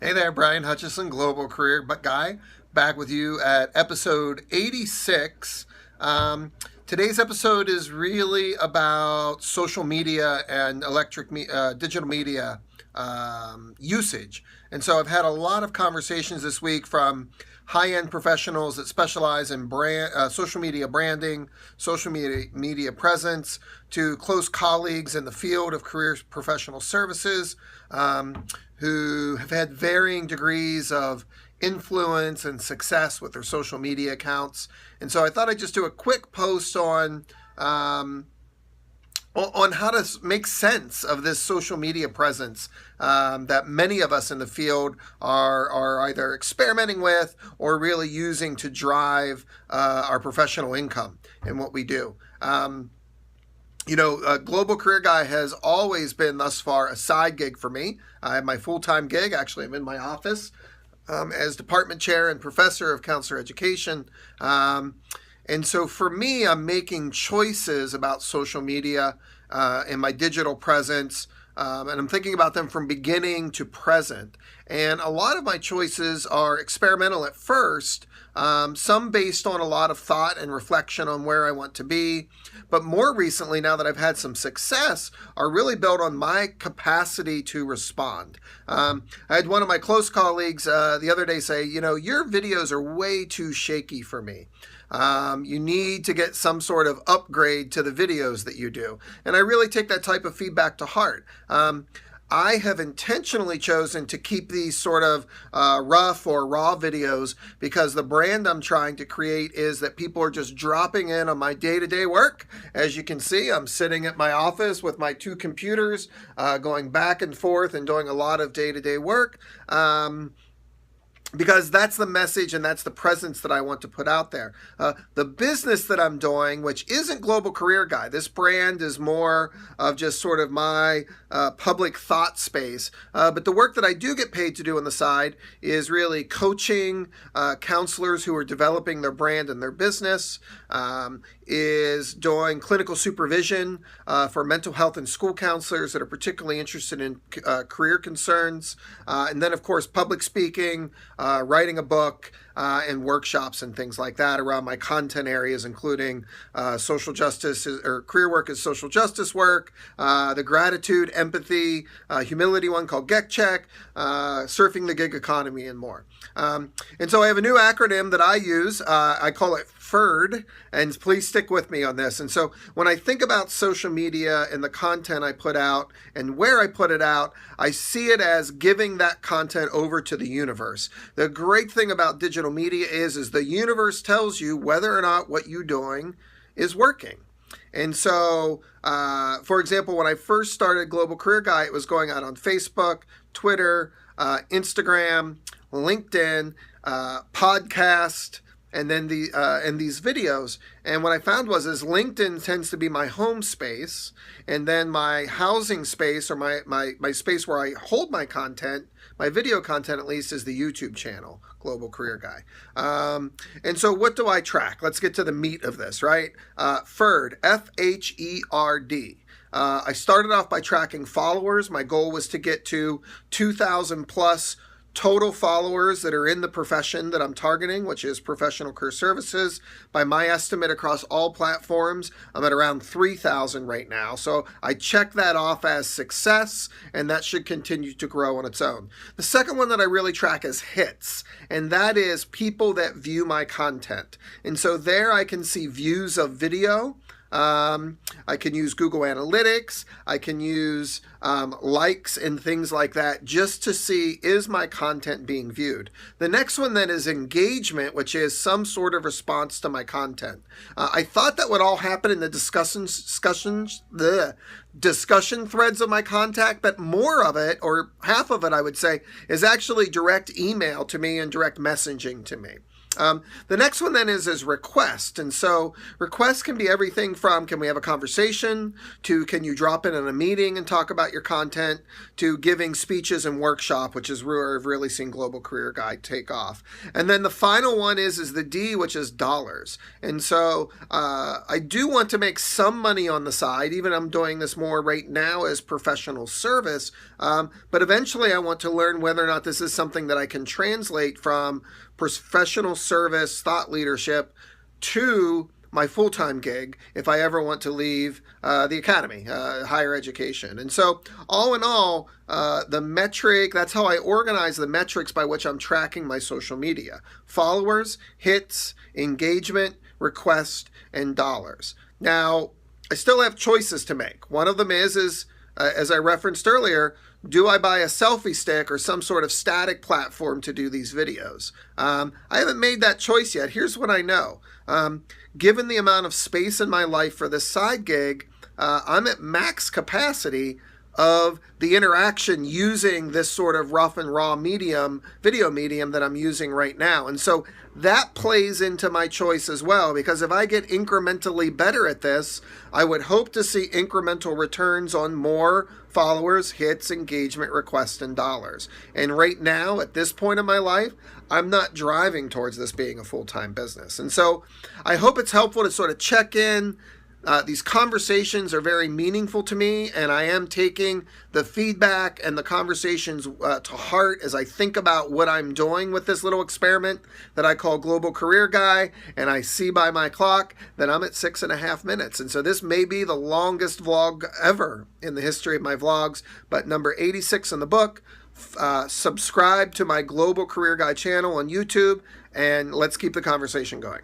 Hey there, Brian Hutchison, Global Career Guy, back with you at episode 86. Today's episode is really about social media and digital media usage. And so I've had a lot of conversations this week from high-end professionals that specialize in social media branding, social media presence, to close colleagues in the field of career professional services who have had varying degrees of influence and success with their social media accounts. And so I thought I'd just do a quick post on how to make sense of this social media presence that many of us in the field are either experimenting with or really using to drive our professional income in what we do. Global Career Guy has always been thus far a side gig for me. I have my full-time gig. Actually, I'm in my office as department chair and professor of counselor education. And so for me, I'm making choices about social media and my digital presence, and I'm thinking about them from beginning to present. And a lot of my choices are experimental at first, some based on a lot of thought and reflection on where I want to be. But more recently, now that I've had some success, are really built on my capacity to respond. I had one of my close colleagues the other day say, your videos are way too shaky for me. You need to get some sort of upgrade to the videos that you do. And I really take that type of feedback to heart. I have intentionally chosen to keep these sort of rough or raw videos because the brand I'm trying to create is that people are just dropping in on my day-to-day work. As you can see, I'm sitting at my office with my two computers, going back and forth and doing a lot of day-to-day work. Because that's the message and that's the presence that I want to put out there. The business that I'm doing, which isn't Global Career Guy, this brand is more of just sort of my public thought space. But the work that I do get paid to do on the side is really coaching counselors who are developing their brand and their business, is doing clinical supervision for mental health and school counselors that are particularly interested in career concerns, and then of course public speaking, writing a book, and workshops and things like that around my content areas, including social justice or career work as social justice work, the gratitude, empathy, humility one called Get Check, surfing the gig economy, and more. And so I have a new acronym that I use. I call it FHERD, and please stick with me on this. And so when I think about social media and the content I put out and where I put it out, I see it as giving that content over to the universe. The great thing about digital media is the universe tells you whether or not what you're doing is working. And so, for example, when I first started Global Career Guy, it was going out on Facebook, Twitter, Instagram, LinkedIn, podcast, and then these videos. And what I found was LinkedIn tends to be my home space, and then my housing space, or my space where I hold my content, my video content at least, is the YouTube channel, Global Career Guy. And so what do I track? Let's get to the meat of this, right? FHERD, F.H.E.R.D. I started off by tracking followers. My goal was to get to 2,000 plus total followers that are in the profession that I'm targeting, which is professional career services. By my estimate across all platforms, I'm at around 3,000 right now. So I check that off as success, and that should continue to grow on its own. The second one that I really track is hits, and that is people that view my content. And so there I can see views of video. I can use Google Analytics. I can use likes and things like that just to see, is my content being viewed? The next one then is engagement, which is some sort of response to my content. I thought that would all happen in the discussion threads of my contact, but more of it, or half of it I would say, is actually direct email to me and direct messaging to me. The next one then is request. And so requests can be everything from can we have a conversation to can you drop in a meeting and talk about your content to giving speeches and workshop, which is where I've really seen Global Career Guide take off. And then the final one is the D, which is dollars. And so I do want to make some money on the side. Even I'm doing this more right now as professional service. But eventually I want to learn whether or not this is something that I can translate from professional service, thought leadership to my full-time gig if I ever want to leave the academy, higher education. And so all in all, the metric, that's how I organize the metrics by which I'm tracking my social media. Followers, hits, engagement, request, and dollars. Now, I still have choices to make. One of them is as I referenced earlier, do I buy a selfie stick or some sort of static platform to do these videos? I haven't made that choice yet. Here's what I know. Given the amount of space in my life for this side gig, I'm at max capacity of the interaction using this sort of rough and raw video medium that I'm using right now. And so that plays into my choice as well, because if I get incrementally better at this, I would hope to see incremental returns on more followers, hits, engagement, requests, and dollars. And right now, at this point in my life, I'm not driving towards this being a full-time business. And so I hope it's helpful to sort of check in. These conversations are very meaningful to me, and I am taking the feedback and the conversations to heart as I think about what I'm doing with this little experiment that I call Global Career Guy, and I see by my clock that I'm at 6.5 minutes. And so this may be the longest vlog ever in the history of my vlogs, but number 86 in the book. Subscribe to my Global Career Guy channel on YouTube, and let's keep the conversation going.